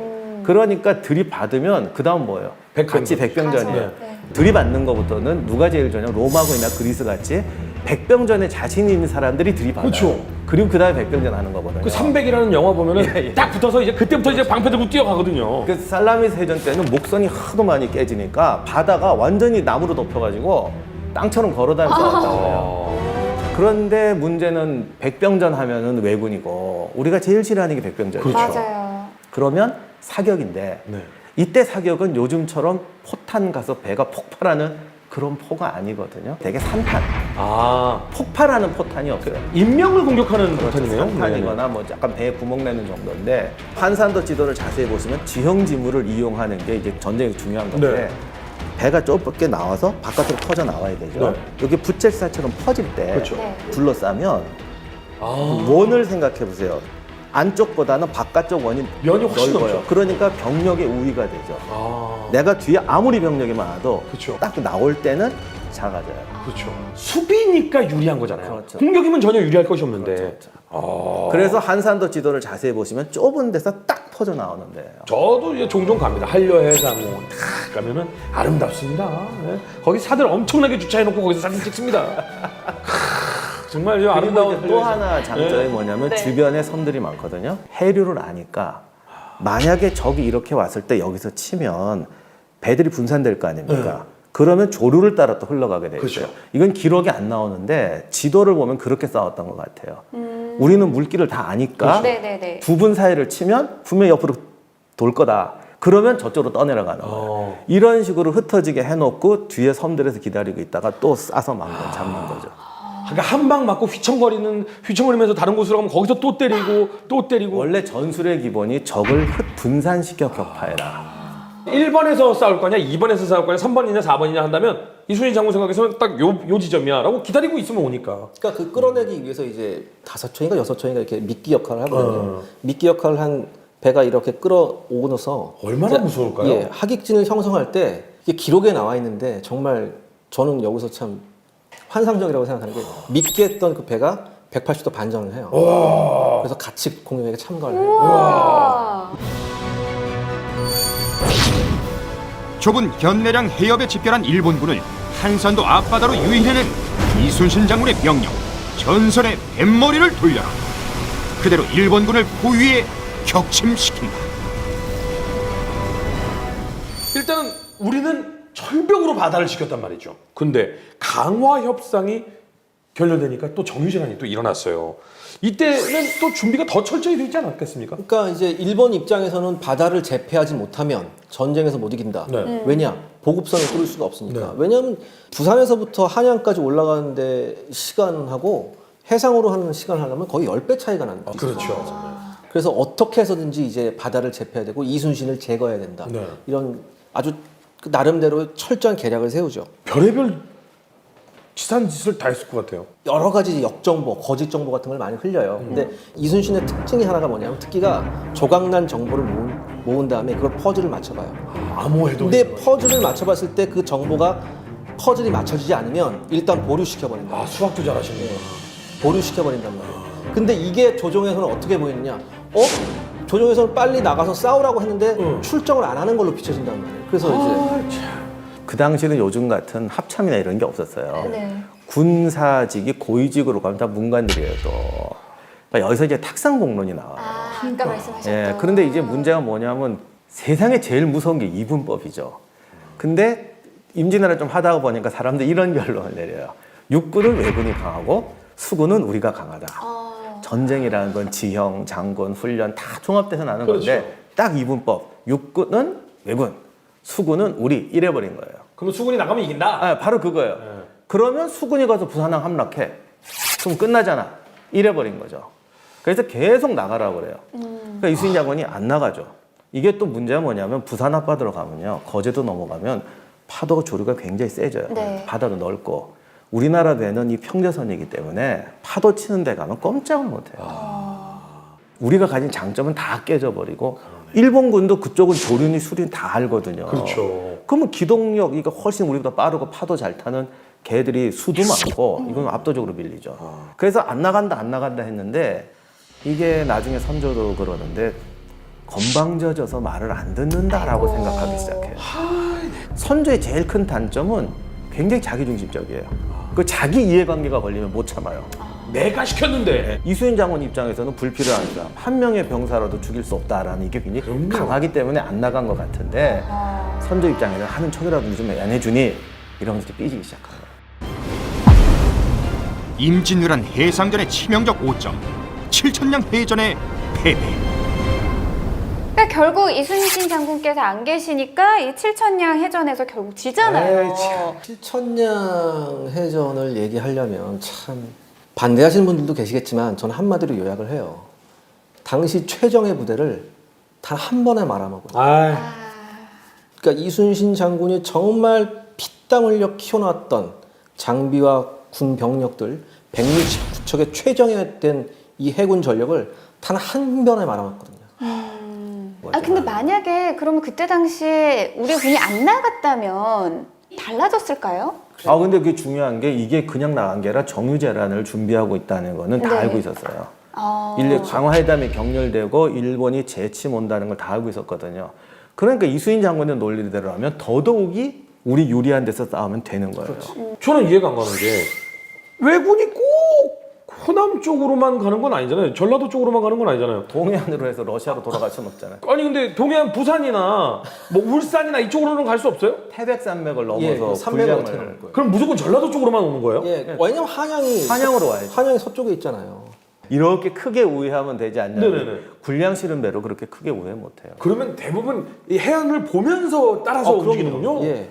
S3: 그러니까 들이받으면 그 다음 뭐예요? 같이 백병전이에요.
S4: 맞아요.
S3: 들이받는 것부터는 누가 제일 좋냐? 로마군이나 그리스 같이 백병전에 자신 있는 사람들이 들이받아요.
S5: 그렇죠.
S3: 그리고 그 다음에 백병전 하는 거거든요.
S5: 그 300이라는 영화 보면은 딱 붙어서 이제 그때부터 이제 방패 들고 뛰어가거든요.
S3: 그 살라미스 해전 때는 목선이 하도 많이 깨지니까 바다가 완전히 나무로 덮여가지고 땅처럼 걸어다니면서 싸웠다고 해요. 그런데 문제는 백병전 하면은 왜군이고 우리가 제일 싫어하는 게 백병전이죠.
S5: 그렇죠.
S4: 맞아요.
S3: 그러면 사격인데
S5: 네.
S3: 이때 사격은 요즘처럼 포탄 가서 배가 폭발하는 그런 포가 아니거든요. 되게 산탄,
S5: 아,
S3: 폭발하는 포탄이 없어요.
S5: 인명을 공격하는 포탄이네요.
S3: 산탄이거나 뭐 약간 배에 구멍 내는 정도인데, 한산도 지도를 자세히 보시면 지형지물을 이용하는 게 이제 전쟁에서 중요한 건데,
S5: 네.
S3: 배가 좁게 나와서 바깥으로 퍼져 나와야 되죠.
S5: 네.
S3: 여기 부채살처럼 퍼질 때
S5: 그렇죠.
S4: 네.
S3: 둘러싸면
S5: 아,
S3: 원을 생각해 보세요. 안쪽보다는 바깥쪽 원이
S5: 면이 훨씬
S3: 넓어요.
S5: 넓죠.
S3: 그러니까 병력의 우위가 되죠.
S5: 아,
S3: 내가 뒤에 아무리 병력이 많아도
S5: 그렇죠.
S3: 딱 나올 때는 작아져요.
S5: 그렇죠. 수비니까 유리한 거잖아요.
S3: 그렇죠.
S5: 공격이면 전혀 유리할 것이 없는데.
S3: 그렇죠.
S5: 아,
S3: 그래서 한산도 지도를 자세히 보시면 좁은 데서 딱 퍼져 나오는데요.
S5: 저도 이제 종종 갑니다. 한려해상호 탁 가면은 아름답습니다. 네. 거기 사들 엄청나게 주차해놓고 거기서 사진 찍습니다. 정말
S3: 그리고
S5: 아름다운
S3: 이제 또
S5: 한려해상.
S3: 하나 장점이
S5: 네.
S3: 뭐냐면
S4: 네.
S3: 주변에 섬들이 많거든요. 해류를 아니까 만약에 적이 이렇게 왔을 때 여기서 치면 배들이 분산될 거 아닙니까? 그러면 조류를 따라 또 흘러가게 되죠.
S5: 그렇죠.
S3: 이건 기록이 안 나오는데 지도를 보면 그렇게 싸웠던 것 같아요. 우리는 물길을 다 아니까
S4: 네네네.
S3: 두 분 사이를 치면 분명히 옆으로 돌 거다. 그러면 저쪽으로 떠내려가는 거예요. 이런 식으로 흩어지게 해놓고 뒤에 섬들에서 기다리고 있다가 또 싸서 잡는 거죠.
S5: 그러니까 한 방 맞고 휘청거리면서 다른 곳으로 가면 거기서 또 때리고 또 때리고.
S3: 원래 전술의 기본이 적을 분산시켜 격파해라.
S5: 1번에서 싸울 거냐, 2번에서 싸울 거냐, 3번이냐, 4번이냐 한다면 이순신 장군 생각에서는 딱 요 지점이야 라고 기다리고 있으면 오니까.
S2: 그러니까 그 끌어내기 위해서 이제 5척인가 6척인가 이렇게 미끼 역할을 하거든요. 미끼 역할을 한 배가 이렇게 끌어오고 나서
S5: 얼마나 무서울까요?
S2: 예, 하객진을 형성할 때 이게 기록에 나와 있는데 정말 저는 여기서 참 환상적이라고 생각하는 게 미끼했던 그 배가 180도 반전을 해요. 그래서 같이 공격에 참가를 해요.
S4: 우와.
S1: 좁은 견내량 해협에 집결한 일본군을 한산도 앞바다로 유인해낸 이순신 장군의 병력. 전선의 뱃머리를 돌려라. 그대로 일본군을 포위해 격침시킨다.
S5: 일단은 우리는 철벽으로 바다를 지켰단 말이죠. 근데 강화 협상이 결렬되니까 또 정유재난이 또 일어났어요. 이때는 또 준비가 더 철저히 되지 않았겠습니까?
S2: 그러니까 이제 일본 입장에서는 바다를 제패하지 못하면 전쟁에서 못 이긴다.
S5: 네.
S2: 왜냐? 보급선을 뚫을 수가 없으니까.
S5: 네.
S2: 왜냐하면 부산에서부터 한양까지 올라가는데 시간하고 해상으로 하는 시간을 하려면 거의 10배 차이가 납니다.
S5: 그렇죠.
S2: 그래서 어떻게 해서든지 이제 바다를 제패해야 되고 이순신을 제거해야 된다.
S5: 네.
S2: 이런 아주 나름대로 철저한 계략을 세우죠.
S5: 별의별 치사한 짓을 다 했을 것 같아요.
S2: 여러 가지 역정보, 거짓 정보 같은 걸 많이 흘려요. 근데 이순신의 특징이 하나가 뭐냐면 특기가 조각난 정보를 모은 다음에 그걸 퍼즐을 맞춰봐요.
S5: 암호해도.
S2: 근데 퍼즐을 맞춰봤을 때 그 정보가 퍼즐이 맞춰지지 않으면 일단 보류시켜버린다.
S5: 아, 수학도 잘하시네요.
S2: 보류시켜버린단 말이에요. 근데 이게 조정에서는 어떻게 보이느냐? 조정에서는 빨리 나가서 싸우라고 했는데 출정을 안 하는 걸로 비춰진단 말이에요. 그래서 이제
S3: 그 당시는 요즘 같은 합참이나 이런 게 없었어요.
S4: 네.
S3: 군사직이 고위직으로 가면 다 문관들이에요. 또 그러니까 여기서 이제 탁상공론이 나와요.
S4: 아까 말씀하셨던.
S3: 예, 그런데 이제 문제가 뭐냐면 세상에 제일 무서운 게 이분법이죠. 근데 임진왜란 좀 하다 보니까 사람들이 이런 결론을 내려요. 육군은 왜군이 강하고 수군은 우리가 강하다. 전쟁이라는 건 지형, 장군, 훈련 다 종합돼서 나는
S5: 그렇죠.
S3: 건데 딱 이분법. 육군은 왜군, 수군은 우리 이래버린 거예요.
S5: 그러면 수군이 나가면 이긴다?
S3: 아, 바로 그거예요. 그러면 수군이 가서 부산항 함락해. 그럼 끝나잖아. 이래버린 거죠. 그래서 계속 나가라고 그래요. 그러니까 이순신 장군이 안 나가죠. 이게 또 문제가 뭐냐면 부산 앞바다로 가면요. 거제도 넘어가면 파도가 조류가 굉장히 세져요.
S4: 네.
S3: 바다도 넓고. 우리나라 배는 이 평저선이기 때문에 파도 치는 데 가면 꼼짝을 못해요. 우리가 가진 장점은 다 깨져버리고 일본군도 그쪽은 조륜이 수륜 다 알거든요.
S5: 그렇죠.
S3: 그러면 기동력 이거 훨씬 우리보다 빠르고 파도 잘 타는 걔들이 수도 많고 이건 압도적으로 밀리죠. 그래서 안 나간다 했는데 이게 나중에 선조도 그러는데 건방져져서 말을 안 듣는다라고 생각하기 시작해요. 선조의 제일 큰 단점은 굉장히 자기중심적이에요. 그 자기 이해관계가 걸리면 못 참아요.
S5: 내가 시켰는데.
S3: 이순신 장군 입장에서는 불필요한 사람 한 명의 병사라도 죽일 수 없다라는 이게 굉장히
S5: 그럼요.
S3: 강하기 때문에 안 나간 것 같은데 선조 입장에는 하는 척이라도 좀 안 해주니 이러면서 이제 삐지기 시작한 거예요.
S1: 임진왜란 해상전의 치명적 오점, 7천량 해전의 패배.
S4: 그러니까 결국 이순신 장군께서 안 계시니까 이 7천량 해전에서 결국 지잖아요.
S2: 칠천량 해전을 얘기하려면 참 반대하시는 분들도 계시겠지만 저는 한마디로 요약을 해요. 당시 최정예 부대를 단 한 번에 말아먹어요.
S5: 아,
S2: 그러니까 이순신 장군이 정말 피땀 흘려 키워놨던 장비와 군 병력들 169척의 최정예된 이 해군 전력을 단 한 번에 말아먹거든요.
S4: 근데 만약에 그러면 그때 당시에 우리 군이 안 나갔다면 달라졌을까요?
S3: 근데 그게 중요한 게 이게 그냥 나간 게 아니라 정유재란을 준비하고 있다는 거는 다
S4: 네.
S3: 알고 있었어요. 강화회담이 격렬되고 일본이 재침 온다는 걸 다 알고 있었거든요. 그러니까 이순신 장군의 논리대로 하면 더더욱이 우리 유리한 데서 싸우면 되는 거예요.
S5: 저는 이해가 안 가는 게 왜군이 꼭 호남 쪽으로만 가는 건 아니잖아요. 전라도 쪽으로만 가는 건 아니잖아요.
S3: 동해안으로 해서 러시아로 돌아갈 수는 없잖아요.
S5: 아니 근데 동해안 부산이나 뭐 울산이나 이쪽으로는 갈 수 없어요?
S3: 태백산맥을
S2: 예,
S3: 넘어서
S2: 산맥을 어떻게
S3: 군량을
S2: 넘을 거예요?
S5: 그럼 무조건 전라도 쪽으로만 오는 거예요?
S2: 예, 왜냐면
S3: 한양으로 와야지.
S2: 한양이 서쪽에 있잖아요.
S3: 이렇게 크게 우회하면 되지 않냐면
S5: 네네네.
S3: 군량실은 배로 그렇게 크게 우회 못해요.
S5: 그러면 대부분 이 해안을 보면서 따라서
S2: 그럼요.
S5: 움직이는군요.
S2: 예.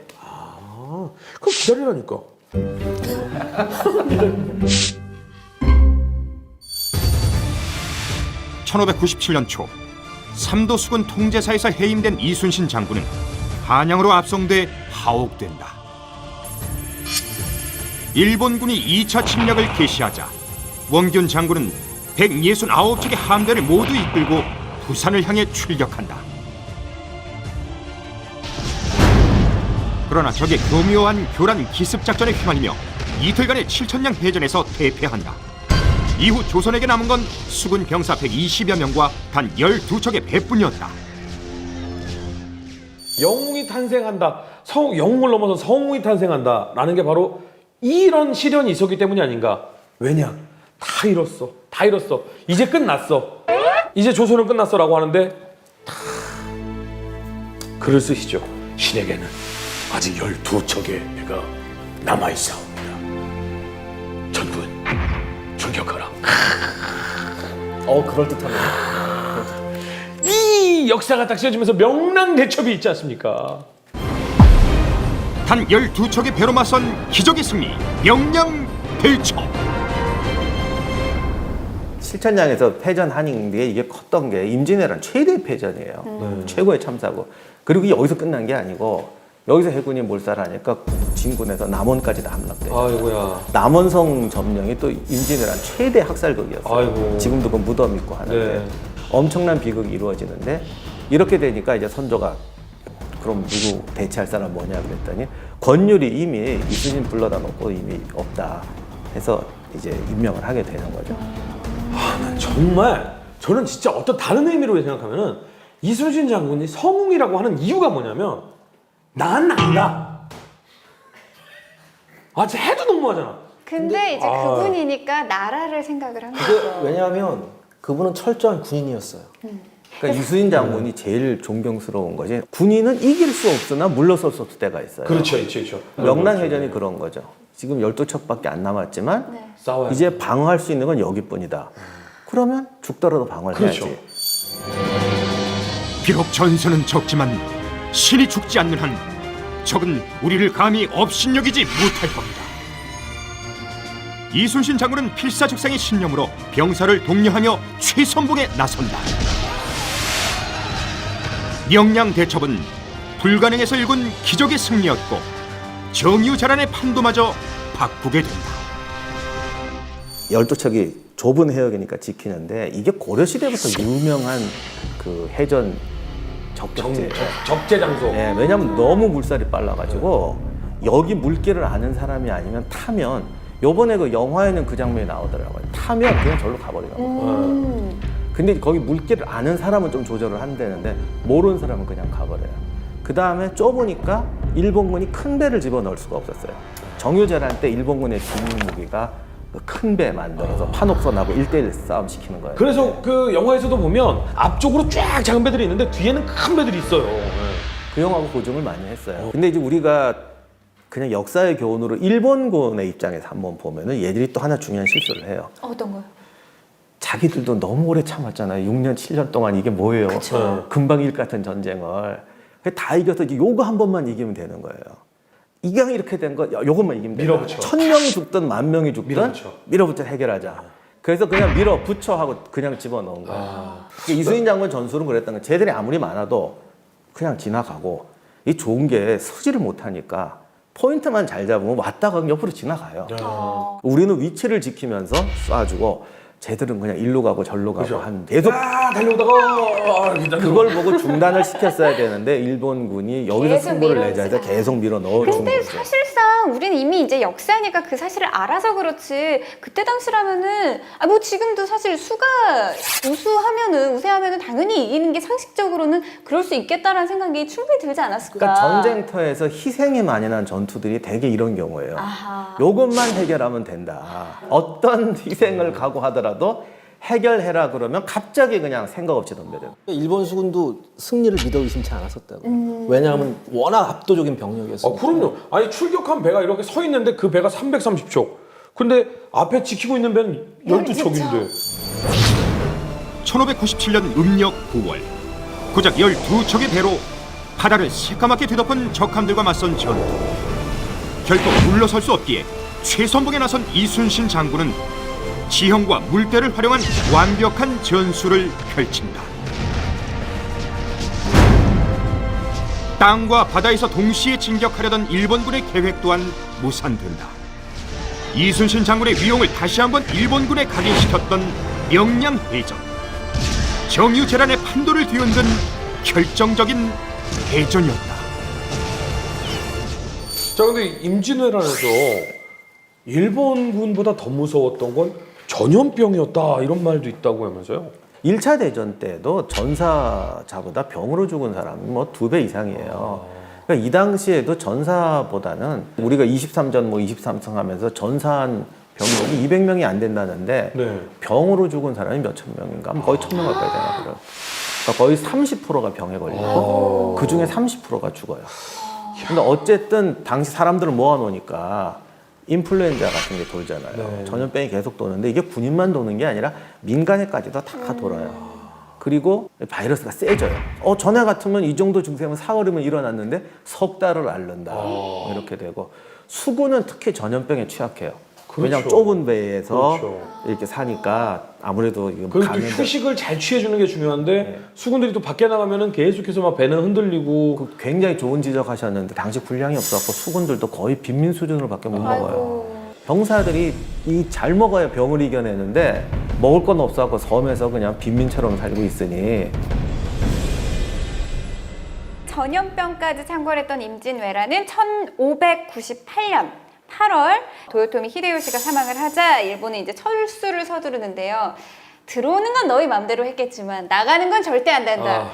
S5: 그럼 기다리라니까.
S1: 1597년 초 삼도 수군 통제사에서 해임된 이순신 장군은 한양으로 압송돼 하옥된다. 일본군이 2차 침략을 개시하자 원균 장군은 169척의 함대를 모두 이끌고 부산을 향해 출격한다. 그러나 적의 교묘한 교란 기습 작전에 휘말리며 이틀간의 7천량 해전에서 패배한다. 이후 조선에게 남은 건 수군 병사 120여 명과 단 12척의 배뿐이었다.
S5: 영웅이 탄생한다. 영웅을 넘어서 성웅이 탄생한다라는 게 바로 이런 시련이 있었기 때문이 아닌가. 왜냐? 다 잃었어. 다 잃었어. 이제 끝났어. 이제 조선은 끝났어라고 하는데 다 글을 쓰시죠. 신에게는 아직 12척의 배가 남아있사옵니다. 전군 출격하라.
S2: 그럴듯하네요.
S5: 이 역사가 딱 씌워지면서 명랑대첩이 있지 않습니까?
S1: 단 12척의 배로 맞선 기적의 승리 명량대첩.
S3: 실천량에서 패전하는 게 이게 컸던 게 임진왜란 최대 패전이에요. 최고의 참사고. 그리고 이게 여기서 끝난 게 아니고 여기서 해군이 몰살하니까 진군에서 남원까지 다 함락돼요.
S5: 아이고야.
S3: 남원성 점령이 또 임진왜란 최대 학살극이었어요.
S5: 아이고.
S3: 지금도 그 무덤 있고 하는데
S5: 네.
S3: 엄청난 비극이 이루어지는데 이렇게 되니까 이제 선조가 그럼 누구 대체할 사람 뭐냐 그랬더니 권율이 이미 이순신 불러다 놓고 이미 없다 해서 이제 임명을 하게 되는 거죠.
S5: 난 정말 저는 진짜 어떤 다른 의미로 생각하면은 이순신 장군이 성웅이라고 하는 이유가 뭐냐면 난 안다. 아, 진짜 해도 너무하잖아.
S4: 근데 이제
S5: 아.
S4: 그분이니까 나라를 생각을 한
S2: 그게
S4: 거죠.
S2: 왜냐하면 그분은 철저한 군인이었어요.
S3: 그러니까 이순신 장군이 제일 존경스러운 것이 군인은 이길 수 없으나 물러설 수 없을 때가 있어요.
S5: 그렇죠, 그렇죠.
S3: 명랑해전이 그런 거죠. 지금 12척밖에 안 남았지만
S4: 네.
S5: 싸워야
S3: 이제 방어할 수 있는 건 여기뿐이다. 그러면 죽더라도 방어를
S5: 그렇죠.
S3: 해야지.
S1: 비록 전선은 적지만 신이 죽지 않는 한 적은 우리를 감히 업신여기지 못할 겁니다. 이순신 장군은 필사적상의 신념으로 병사를 독려하며 최선봉에 나선다. 명량대첩은 불가능에서 일군 기적의 승리였고 정유자란의 판도마저 바꾸게 된다.
S3: 12척이 좁은 해역이니까 지키는데 이게 고려시대부터 유명한 그 해전 적적지예요.
S5: 적재 장소.
S3: 예, 왜냐면 너무 물살이 빨라가지고 여기 물길을 아는 사람이 아니면 타면 요번에 그 영화에는 그 장면이 나오더라고요. 타면 그냥 절로 가버리더라고요. 근데 거기 물길을 아는 사람은 좀 조절을 한다는데 모르는 사람은 그냥 가버려요. 그 다음에 좁으니까 일본군이 큰 배를 집어넣을 수가 없었어요. 정유재란 때 일본군의 주요 무기가 큰 배 만들어서 판옥선하고 1대1 싸움 시키는 거예요.
S5: 그래서 그 영화에서도 보면 앞쪽으로 쫙 작은 배들이 있는데 뒤에는 큰 배들이 있어요.
S3: 그 영화가 고증을 많이 했어요. 근데 이제 우리가 그냥 역사의 교훈으로 일본군의 입장에서 한번 보면은 얘들이 또 하나 중요한 실수를 해요.
S4: 어떤 거요?
S3: 자기들도 너무 오래 참았잖아요. 6년, 7년 동안 이게 뭐예요?
S4: 그쵸.
S3: 금방 일 같은 전쟁을. 다 이겨서 이제 요거 한 번만 이기면 되는 거예요. 이강 이렇게 된 거, 요것만 이기면 돼요.
S5: 밀어붙여.
S3: 1000명이 죽든 10,000명이 죽든
S5: 밀어붙여.
S3: 밀어붙여 해결하자. 그래서 그냥 밀어붙여 하고 그냥 집어넣은 거예요. 이순신 장군 전술은 그랬던 거 쟤들이 아무리 많아도 그냥 지나가고 이 좋은 게 서지를 못하니까 포인트만 잘 잡으면 왔다가 옆으로 지나가요. 우리는 위치를 지키면서 쏴주고 쟤들은 그냥 일로 가고 절로 가고
S5: 그죠.
S3: 한 계속
S5: 달려오다가
S3: 그걸 보고 중단을 시켰어야 되는데 일본군이 여기서
S4: 계속
S3: 승부를 내자 해서
S4: 밀어주자.
S3: 계속 밀어 넣어준
S4: 근데
S3: 거죠.
S4: 사실상 우리는 이미 이제 역사니까 그 사실을 알아서 그렇지 그때 당시라면은 뭐 지금도 사실 우세하면은 당연히 이기는 게 상식적으로는 그럴 수 있겠다라는 생각이 충분히 들지 않았을까?
S3: 그러니까 전쟁터에서 희생이 많이 난 전투들이 대개 이런 경우예요.
S4: 아하.
S3: 요것만 해결하면 된다. 어떤 희생을 각오하더라도 해결해라 그러면 갑자기 그냥 생각 없이 덤벼요.
S2: 일본 수군도 승리를 믿어 의심치 않았었다고. 왜냐하면 워낙 압도적인 병력이었어요.
S5: 그럼요. 아니 출격한 배가 이렇게 서 있는데 그 배가 330척. 근데 앞에 지키고 있는 배는 12척인데.
S1: 1597년 음력 9월 고작 12척의 배로 바다를 새까맣게 뒤덮은 적함들과 맞선 전투. 결코 물러설 수 없기에 최선봉에 나선 이순신 장군은 지형과 물때를 활용한 완벽한 전술을 펼친다. 땅과 바다에서 동시에 진격하려던 일본군의 계획 또한 무산된다. 이순신 장군의 위용을 다시 한번 일본군에 각인시켰던 명량해전. 정유재란의 판도를 뒤흔든 결정적인 해전이었다.
S5: 자, 근데 임진왜란에서 일본군보다 더 무서웠던 건 전염병이었다 이런 말도 있다고 하면서요.
S3: 1차 대전 때도 전사자보다 병으로 죽은 사람이 뭐 2배 이상이에요. 그러니까 이 당시에도 전사보다는 우리가 23전 23승 하면서 전사한 병력이 200명이 안 된다는데
S5: 네.
S3: 병으로 죽은 사람이 몇천 명인가? 거의 1000명 가까이 되나 그래요. 그러니까 거의 30%가 병에 걸리고 그 중에 30%가 죽어요. 근데 어쨌든 당시 사람들을 모아놓으니까 인플루엔자 같은 게 돌잖아요.
S5: 네.
S3: 전염병이 계속 도는데 이게 군인만 도는 게 아니라 민간에까지도 다 돌아요. 그리고 바이러스가 세져요. 전에 같으면 이 정도 증세면 사흘이면 일어났는데 석 달을 앓는다. 이렇게 되고 수군은 특히 전염병에 취약해요. 왜냐하면
S5: 그렇죠.
S3: 좁은 배에서
S5: 그렇죠.
S3: 이렇게 사니까 아무래도 이거
S5: 그리고 또
S3: 감염돼.
S5: 휴식을 잘 취해주는 게 중요한데 수군들이 또 밖에 나가면은 계속해서 막 배는 흔들리고
S3: 굉장히 좋은 지적하셨는데 당시 분량이 없었고 수군들도 거의 빈민 수준으로밖에 못 먹어요.
S4: 아이고.
S3: 병사들이 잘 먹어야 병을 이겨내는데 먹을 건 없어갖고 섬에서 그냥 빈민처럼 살고 있으니
S4: 전염병까지 창궐했던 임진왜란은 1598년 8월 도요토미 히데요시가 사망을 하자 일본은 이제 철수를 서두르는데요. 들어오는 건 너희 맘대로 했겠지만 나가는 건 절대 안 된다.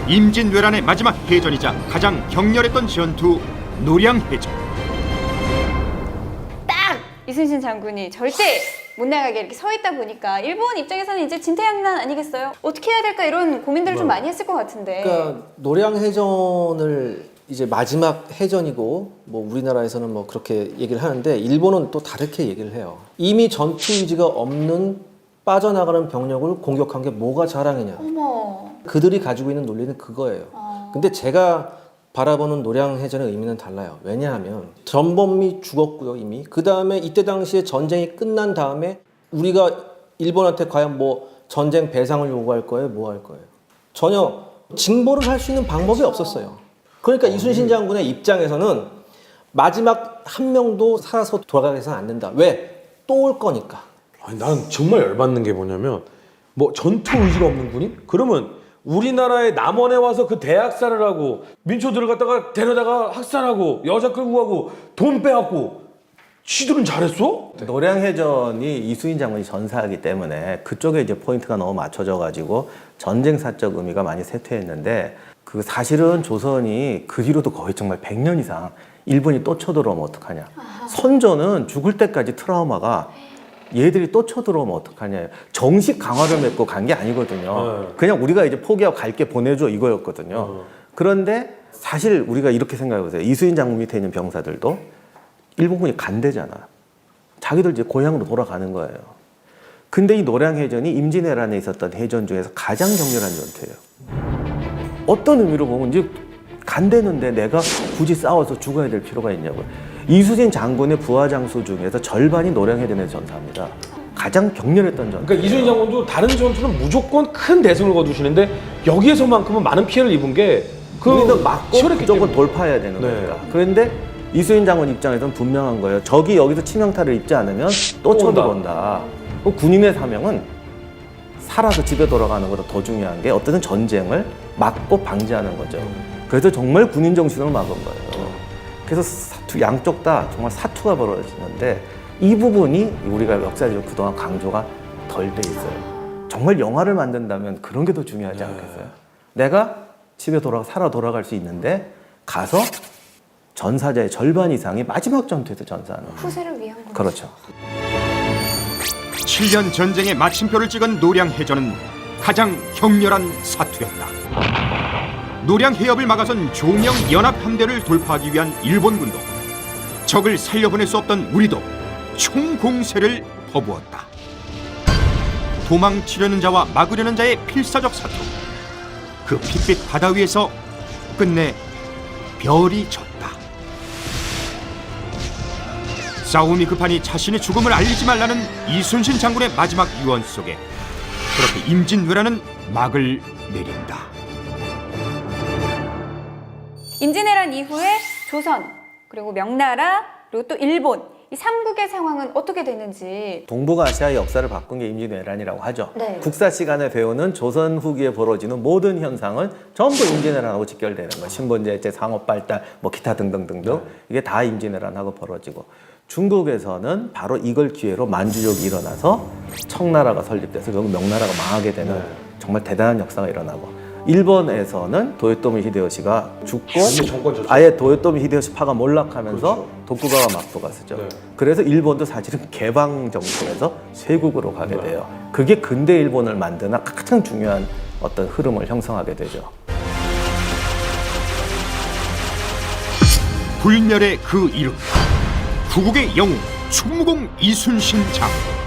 S1: 임진왜란의 마지막 해전이자 가장 격렬했던 전투 노량해전.
S4: 딱 이순신 장군이 절대 못 나가게 이렇게 서 있다 보니까 일본 입장에서는 이제 진퇴양난 아니겠어요? 어떻게 해야 될까 이런 고민들을 좀 많이 했을 것 같은데.
S2: 그러니까 노량해전을 이제 마지막 해전이고 뭐 우리나라에서는 뭐 그렇게 얘기를 하는데 일본은 또 다르게 얘기를 해요. 이미 전투 의지가 없는 빠져나가는 병력을 공격한 게 뭐가 자랑이냐.
S4: 어머.
S2: 그들이 가지고 있는 논리는 그거예요. 근데 제가 바라보는 노량해전의 의미는 달라요. 왜냐하면 전범이 죽었고요 이미. 그 다음에 이때 당시에 전쟁이 끝난 다음에 우리가 일본한테 과연 뭐 전쟁 배상을 요구할 거예요? 뭐 할 거예요? 전혀 징벌을 할 수 있는 방법이 없었어요. 그러니까 이순신 장군의 입장에서는 마지막 한 명도 살아서 돌아가게서는 안 된다. 왜? 또 올 거니까.
S5: 아니, 나는 정말 열받는 게 뭐냐면 뭐 전투 의지가 없는 군인? 그러면 우리나라의 남원에 와서 그 대학살을 하고 민초들을 갖다가 데려다가 학살하고 여자 끌고 가고 돈 빼앗고 지들은 잘했어?
S3: 노량해전이 이순신 장군이 전사하기 때문에 그쪽에 이제 포인트가 너무 맞춰져 가지고 전쟁사적 의미가 많이 쇠퇴했는데 그 사실은 조선이 그 뒤로도 거의 정말 100년 이상 일본이 또 쳐들어오면 어떡하냐. 선조는 죽을 때까지 트라우마가 얘들이 또 쳐들어오면 어떡하냐. 정식 강화를 맺고 간 게 아니거든요. 그냥 우리가 이제 포기하고 갈게 보내줘 이거였거든요. 그런데 사실 우리가 이렇게 생각해보세요. 이순신 장군 밑에 있는 병사들도 일본군이 간대잖아. 자기들 이제 고향으로 돌아가는 거예요. 근데 이 노량해전이 임진왜란에 있었던 해전 중에서 가장 격렬한 전투예요. 어떤 의미로 보면 이제 간대는데 내가 굳이 싸워서 죽어야 될 필요가 있냐고요. 이순신 장군의 부하 장수 중에서 절반이 노량해전에서 전사합니다. 가장 격렬했던 전투.
S5: 그러니까 이순신 장군도 다른 전투는 무조건 큰 대승을 거두시는데 여기에서만큼은 많은 피해를 입은 게그
S3: 우리는 맞고 무조건 돌파해야 되는
S5: 네.
S3: 겁니다. 그런데 이순신 장군 입장에서는 분명한 거예요. 적이 여기서 치명타를 입지 않으면 또 쳐들어온다. 그 군인의 사명은 살아서 집에 돌아가는 것보다 더 중요한 게 어떤 전쟁을 막고 방지하는 거죠. 그래서 정말 군인 정신을 막은 거예요. 그래서 양쪽 다 정말 사투가 벌어지는데 이 부분이 우리가 역사적으로 그동안 강조가 덜 돼 있어요. 정말 영화를 만든다면 그런 게 더 중요하지 않겠어요? 내가 집에 살아 돌아갈 수 있는데 가서 전사자의 절반 이상이 마지막 전투에서 전사하는 거예요.
S4: 후세를 위한 거죠.
S3: 그렇죠.
S1: 7년 전쟁의 마침표를 찍은 노량해전은 가장 격렬한 사투였다. 노량해협을 막아선 조명 연합함대를 돌파하기 위한 일본군도 적을 살려보낼 수 없던 우리도 총공세를 퍼부었다. 도망치려는 자와 막으려는 자의 필사적 사투. 그 핏빛 바다 위에서 끝내 별이 졌다. 싸움이 급하니 자신의 죽음을 알리지 말라는 이순신 장군의 마지막 유언 속에 그렇게 임진왜란은 막을 내린다.
S4: 임진왜란 이후에 조선 그리고 명나라 그리고 또 일본 이 삼국의 상황은 어떻게 됐는지.
S3: 동북아시아의 역사를 바꾼 게 임진왜란이라고 하죠.
S4: 네.
S3: 국사 시간에 배우는 조선 후기에 벌어지는 모든 현상은 전부 임진왜란하고 직결되는 거예요. 신분제재, 상업발달, 뭐 기타 등등등등. 이게 다 임진왜란하고 벌어지고. 중국에서는 바로 이걸 기회로 만주족이 일어나서 청나라가 설립돼서 결국 명나라가 망하게 되는 정말 대단한 역사가 일어나고, 일본에서는 도요토미 히데요시가 죽고
S5: 정권
S3: 아예 도요토미 히데요시 파가 몰락하면서
S5: 그렇죠.
S3: 도쿠가와 마토가 쓰죠.
S5: 네.
S3: 그래서 일본도 사실은 개방 정권에서 쇄국으로 가게 돼요. 그게 근대 일본을 만드는 가장 중요한 어떤 흐름을 형성하게 되죠.
S1: 불멸의 그 이름, 구국의 영웅 충무공 이순신 장군.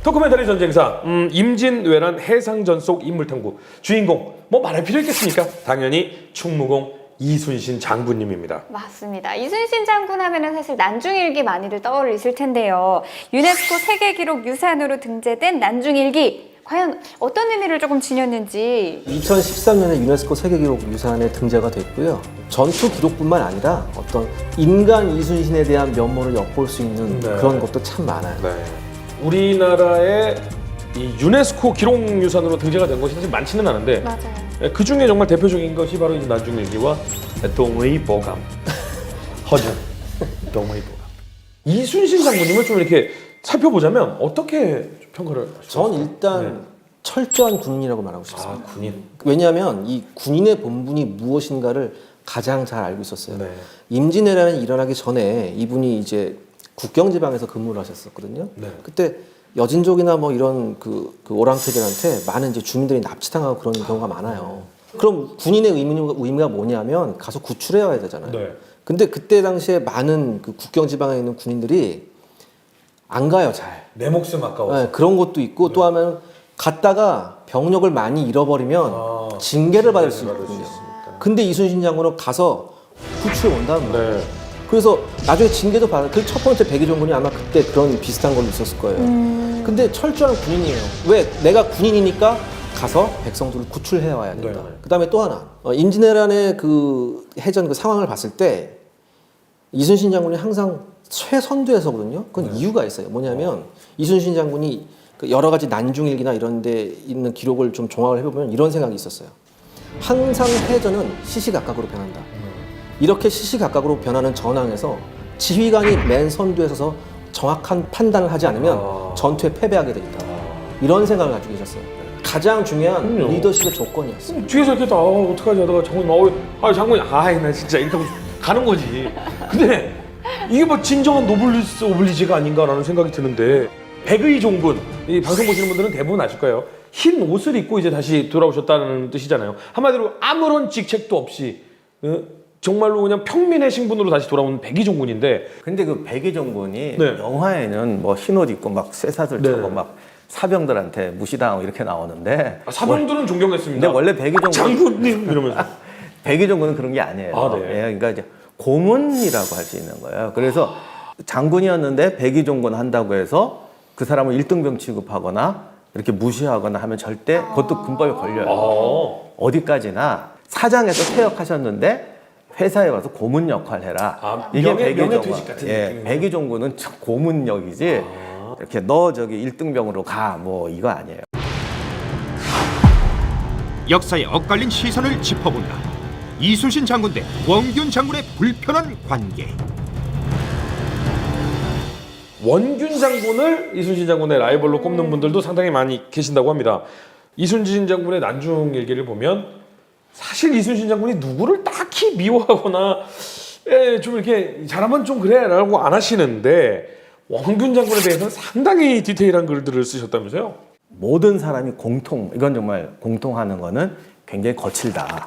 S5: 다큐멘터리 전쟁사 임진왜란 해상전 속 인물탐구 주인공 뭐 말할 필요 있겠습니까? 당연히 충무공 이순신 장군님입니다.
S4: 맞습니다. 이순신 장군 하면은 사실 난중일기 많이들 떠올리실 텐데요. 유네스코 세계기록 유산으로 등재된 난중일기. 과연 어떤 의미를 조금 지녔는지.
S2: 2013년에 유네스코 세계기록 유산에 등재가 됐고요. 전투 기록뿐만 아니라 어떤 인간 이순신에 대한 면모를 엿볼 수 있는
S5: 네.
S2: 그런 것도 참 많아요.
S5: 네. 우리나라의 이 유네스코 기록유산으로 등재가 된 것이 사실 많지는 않은데
S4: 맞아요.
S5: 그 중에 정말 대표적인 것이 바로 이제 난중일기와 동의보감, 허준, 동의보감. 이순신 장군님을 좀 이렇게 살펴보자면 어떻게 평가를 하실까요?
S2: 전 일단
S5: 네.
S2: 철저한 군인이라고 말하고 싶습니다.
S5: 아, 군인.
S2: 왜냐하면 이 군인의 본분이 무엇인가를 가장 잘 알고 있었어요.
S5: 네.
S2: 임진왜란이 일어나기 전에 이분이 이제 국경지방에서 근무를 하셨었거든요.
S5: 네.
S2: 그때 여진족이나 뭐 이런 그 오랑캐들한테 많은 이제 주민들이 납치당하고 그런 경우가 많아요. 그럼 군인의 의미가 뭐냐면 가서 구출해 와야 되잖아요.
S5: 네.
S2: 근데 그때 당시에 많은 그 국경지방에 있는 군인들이 안 가요, 잘.
S5: 내 목숨 아까워서.
S2: 네, 그런 것도 있고 또 하면 갔다가 병력을 많이 잃어버리면 징계를 받을 수 있거든요. 근데 이순신 장군은 가서 구출해 온다는 거예요.
S5: 네.
S2: 그래서 나중에 징계도 받아. 그 첫 번째 백의종군이 아마 그때 그런 비슷한 걸로 있었을 거예요. 근데 철저한 군인이에요. 왜? 내가 군인이니까 가서 백성들을 구출해 와야 된다.
S5: 네.
S2: 그다음에 또 하나 임진왜란의 그 해전 그 상황을 봤을 때 이순신 장군이 항상 최선두에서거든요. 그건 이유가 있어요. 뭐냐면 이순신 장군이 그 여러 가지 난중일기나 이런 데 있는 기록을 좀 종합을 해보면 이런 생각이 있었어요. 항상 해전은 시시각각으로 변한다. 이렇게 시시각각으로 변하는 전황에서 지휘관이 맨 선두에 서서 정확한 판단을 하지 않으면 전투에 패배하게 돼 있다. 이런 생각을 가지고 계셨어요. 가장 중요한
S5: 그럼요.
S2: 리더십의 조건이었어요.
S5: 뒤에서 이렇게 어떡하지 하다가 장군님 장군님 나 진짜 이렇게 하고 가는 거지. 근데 이게 뭐 진정한 노블리스 오블리지가 아닌가라는 생각이 드는데 백의종군 이 방송 보시는 분들은 대부분 아실 거예요. 흰 옷을 입고 이제 다시 돌아오셨다는 뜻이잖아요. 한마디로 아무런 직책도 없이 정말로 그냥 평민의 신분으로 다시 돌아온 백의종군인데
S3: 근데 그 백의종군이
S5: 네.
S3: 영화에는 뭐 흰옷 입고 막 쇠사슬
S5: 네.
S3: 차고 막 사병들한테 무시당하고 이렇게 나오는데
S5: 사병들은 존경했습니다.
S3: 근데 원래 백의종군
S5: 장군님 이러면서
S3: 백의종군은 그런 게 아니에요.
S5: 아, 네.
S3: 예, 그러니까 이제 고문이라고 할 수 있는 거예요. 그래서 장군이었는데 백의종군 한다고 해서 그 사람을 1등병 취급하거나 이렇게 무시하거나 하면 절대 그것도 군법에 걸려요. 어디까지나 사장에서 퇴역하셨는데 회사에 와서 고문 역할 해라. 이게
S5: 명예퇴직 같은
S3: 예,
S5: 느낌이네요.
S3: 백의종군은 고문역이지. 이렇게 너 저기 1등병으로 가 뭐 이거 아니에요.
S1: 역사에 엇갈린 시선을 짚어본다. 이순신 장군 대 원균 장군의 불편한 관계.
S5: 원균 장군을 이순신 장군의 라이벌로 꼽는 분들도 상당히 많이 계신다고 합니다. 이순신 장군의 난중일기를 보면 사실 이순신 장군이 누구를 딱히 미워하거나 좀 이렇게 잘하면 좀 그래라고 안 하시는데 원균 장군에 대해서는 상당히 디테일한 글들을 쓰셨다면서요?
S3: 모든 사람이 이건 정말 공통하는 거는 굉장히 거칠다.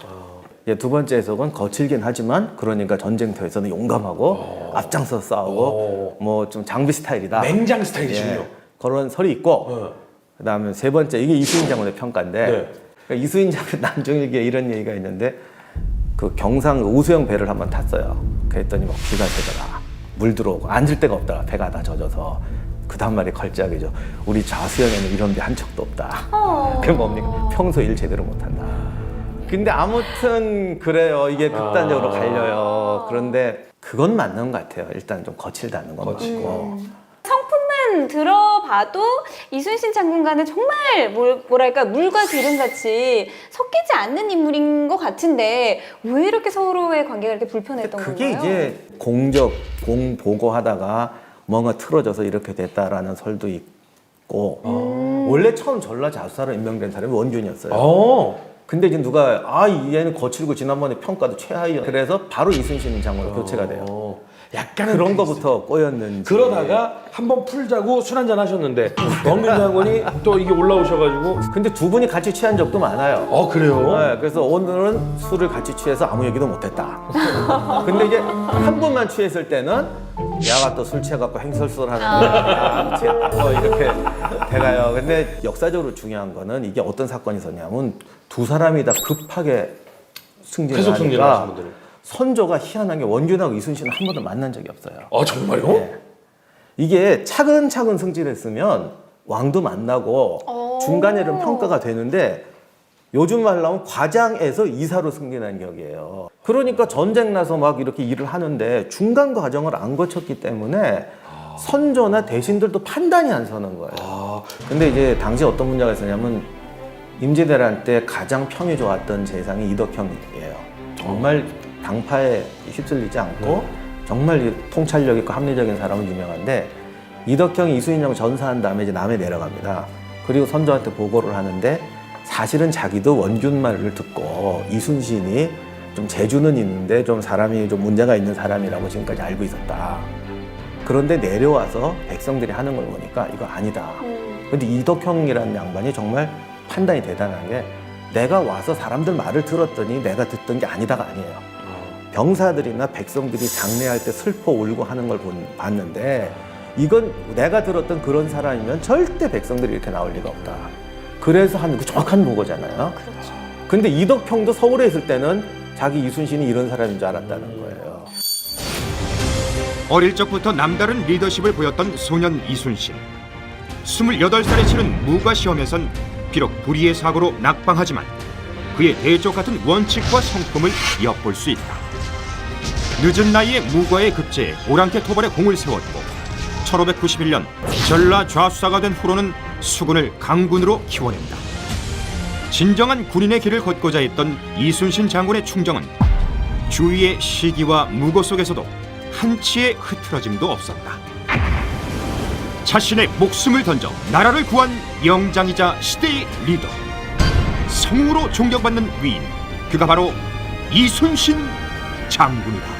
S3: 이제 두 번째 해석은 거칠긴 하지만 그러니까 전쟁터에서는 용감하고 앞장서 싸우고 뭐 좀 장비 스타일이다.
S5: 맹장 스타일이시군요.
S3: 예, 그런 설이 있고 그다음에 세 번째 이게 이순신 장군의 평가인데
S5: 네.
S3: 그러니까 이순신 장군 난중일기에 이런 얘기가 있는데 그 경상 우수형 배를 한번 탔어요. 그랬더니 막 비가 새더라. 물 들어오고 앉을 데가 없더라. 배가 다 젖어서 그 다음 말이 걸작이죠. 우리 좌수형에는 이런 배 한 척도 없다. 그게 뭡니까? 평소 일 제대로 못한다. 근데 아무튼 그래요. 이게 극단적으로 갈려요. 그런데 그건 맞는 것 같아요. 일단 좀 거칠다는 건 맞고.
S4: 성품만 들어봐도 이순신 장군과는 정말 뭐랄까 물과 기름같이 섞이지 않는 인물인 것 같은데 왜 이렇게 서로의 관계가 이렇게 불편했던
S3: 그게
S4: 건가요?
S3: 이제 공 보고하다가 뭔가 틀어져서 이렇게 됐다라는 설도 있고 원래 처음 전라 자수사로 임명된 사람이 원균이었어요. 근데 이제 누가 얘는 거칠고 지난번에 평가도 최하위야. 그래서 바로 이순신 장군으로 교체가 돼요.
S5: 약간은
S3: 그런 거부터 꼬였는지.
S5: 그러다가 한번 풀자고 술 한잔 하셨는데 왕민 장군이 또 이게 올라오셔가지고
S3: 근데 두 분이 같이 취한 적도 많아요.
S5: 그래요?
S3: 네, 그래서 오늘은 술을 같이 취해서 아무 얘기도 못했다. 근데 이제 한 분만 취했을 때는 야가 또 술 취해갖고 행설설하는 거야. 뭐 이렇게 돼가요. 근데 역사적으로 중요한 거는 이게 어떤 사건이 있었냐면 두 사람이 다 급하게 승진을
S5: 계속 승진을
S3: 하니까
S5: 하신 분들이.
S3: 선조가 희한한 게 원균하고 이순신은 한 번도 만난 적이 없어요.
S5: 정말요?
S3: 네. 이게 차근차근 승진했으면 왕도 만나고 중간에는 평가가 되는데 요즘 말로 하면 과장에서 이사로 승진한 격이에요. 그러니까 전쟁 나서 막 이렇게 일을 하는데 중간 과정을 안 거쳤기 때문에 선조나 대신들도 판단이 안 서는 거예요. 근데 이제 당시 어떤 문제가 있었냐면 임진왜란 때 가장 평이 좋았던 재상이 이덕형이에요. 정말 당파에 휩쓸리지 않고 정말 통찰력 있고 합리적인 사람은 유명한데 이덕형이 이순신장군 전사한 다음에 이제 남해 내려갑니다. 그리고 선조한테 보고를 하는데 사실은 자기도 원균 말을 듣고 이순신이 좀 재주는 있는데 좀 사람이 좀 문제가 있는 사람이라고 지금까지 알고 있었다. 그런데 내려와서 백성들이 하는 걸 보니까 이거 아니다. 근데 이덕형이라는 양반이 정말 판단이 대단한 게 내가 와서 사람들 말을 들었더니 내가 듣던 게 아니다가 아니에요. 병사들이나 백성들이 장례할 때 슬퍼 울고 하는 걸 봤는데 이건 내가 들었던 그런 사람이면 절대 백성들이 이렇게 나올 리가 없다. 그래서 한 정확한 보고잖아요.
S4: 그렇죠.
S3: 근데 이덕형도 서울에 있을 때는 자기 이순신이 이런 사람인 줄 알았다는 거예요.
S1: 어릴 적부터 남다른 리더십을 보였던 소년 이순신. 28살에 치른 무과 시험에선 비록 불의의 사고로 낙방하지만 그의 대조 같은 원칙과 성품을 엿볼 수 있다. 늦은 나이에 무과에 급제해 오랑캐 토벌에 공을 세웠고 1591년 전라 좌수사가 된 후로는 수군을 강군으로 키워낸다. 진정한 군인의 길을 걷고자 했던 이순신 장군의 충정은 주위의 시기와 무고 속에서도 한치의 흐트러짐도 없었다. 자신의 목숨을 던져 나라를 구한 명장이자 시대의 리더, 성우로 존경받는 위인, 그가 바로 이순신 장군이다.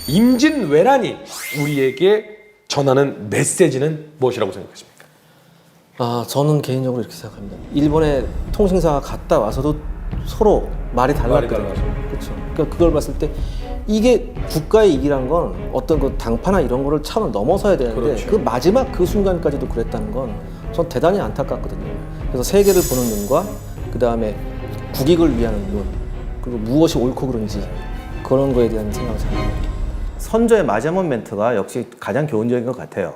S5: 임진왜란이 우리에게 전하는 메시지는 무엇이라고 생각하십니까?
S2: 저는 개인적으로 이렇게 생각합니다. 일본의 통신사가 갔다 와서도 서로 말이 달랐거든요.
S5: 달라서.
S2: 그렇죠. 그러니까 그걸 봤을 때 이게 국가의 이기란 건 어떤 그 당파나 이런 거를 차원 넘어서야 되는데
S5: 그렇죠.
S2: 그 마지막 그 순간까지도 그랬다는 건 전 대단히 안타깝거든요. 그래서 세계를 보는 눈과 그 다음에 국익을 위한 눈, 그리고 무엇이 옳고 그른지 그런 거에 대한 생각을 합니다.
S3: 선조의 마지막 멘트가 역시 가장 교훈적인 것 같아요.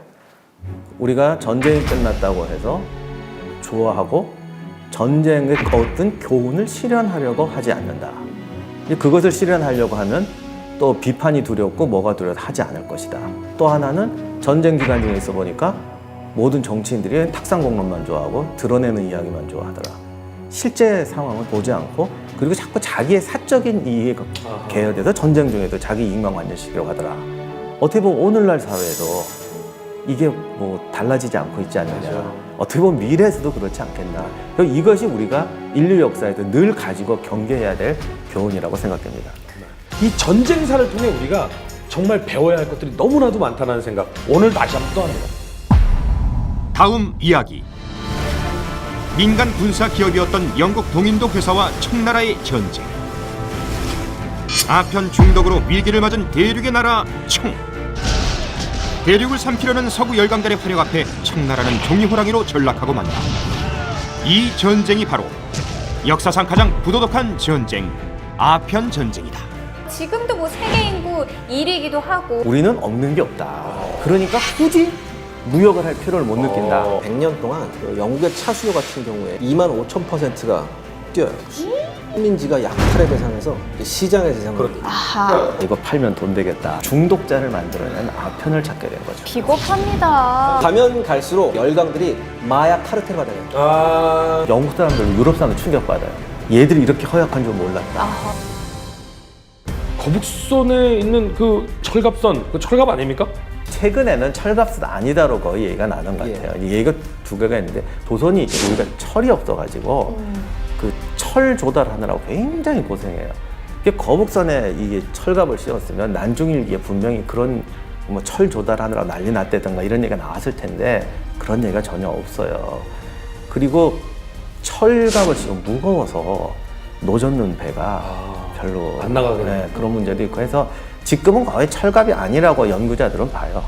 S3: 우리가 전쟁이 끝났다고 해서 좋아하고 전쟁의 어떤 교훈을 실현하려고 하지 않는다. 그것을 실현하려고 하면 또 비판이 두렵고 뭐가 두려워서 하지 않을 것이다. 또 하나는 전쟁 기간 중에 있어 보니까 모든 정치인들이 탁상공론만 좋아하고 드러내는 이야기만 좋아하더라. 실제 상황을 보지 않고 그리고 자꾸 자기의 사적인 이익에 계열돼서 전쟁 중에도 자기 이익만 완전시키려고 하더라. 어떻게 보면 오늘날 사회에도 이게 뭐 달라지지 않고 있지 않느냐.
S5: 맞아요.
S3: 어떻게 보면 미래에서도 그렇지 않겠나. 이것이 우리가 인류 역사에도 늘 가지고 경계해야 될 교훈이라고 생각됩니다.
S5: 이 전쟁사를 통해 우리가 정말 배워야 할 것들이 너무나도 많다는 생각 오늘 다시 한번 또 합니다.
S1: 다음 이야기. 민간 군사 기업이었던 영국 동인도 회사와 청나라의 전쟁. 아편 중독으로 위기를 맞은 대륙의 나라 청. 대륙을 삼키려는 서구 열강들의 활약 앞에 청나라는 종이호랑이로 전락하고 만다. 이 전쟁이 바로 역사상 가장 부도덕한 전쟁, 아편 전쟁이다.
S4: 지금도 뭐 세계 인구 1위기도 하고
S3: 우리는 없는 게 없다. 그러니까 굳이 무역을 할 필요를 못 느낀다.
S2: 100년 동안 그 영국의 차수요 같은 경우에 25,000%가 뛰어요. 식민지가 약탈의 대상에서 시장의 대상으로
S4: 아하
S3: 이거 팔면 돈 되겠다. 중독자를 만들어낸 아편을 찾게 된 거죠.
S4: 비겁합니다.
S2: 가면 갈수록 열강들이 마약 카르텔 받아요.
S3: 영국 사람들, 유럽 사람들 충격받아요. 얘들이 이렇게 허약한 줄 몰랐다.
S4: 아하.
S5: 거북선에 있는 그 철갑선, 그 철갑 아닙니까?
S3: 최근에는 철값은 아니다로 거의 얘기가 나는 것 같아요. 얘기가 두 개가 있는데 조선이 우리가 철이 없어가지고 그 철 조달하느라고 굉장히 고생해요. 이게 거북선에 이게 철갑을 씌웠으면 난중일기에 분명히 그런 뭐 철 조달하느라 난리 났다든가 이런 얘기가 나왔을 텐데 그런 얘기가 전혀 없어요. 그리고 철갑을 씌우면 무거워서 노젓는 배가 별로
S5: 안 나가겠네요.
S3: 그런 문제도 있고 해서 지금은 거의 철갑이 아니라고 연구자들은 봐요.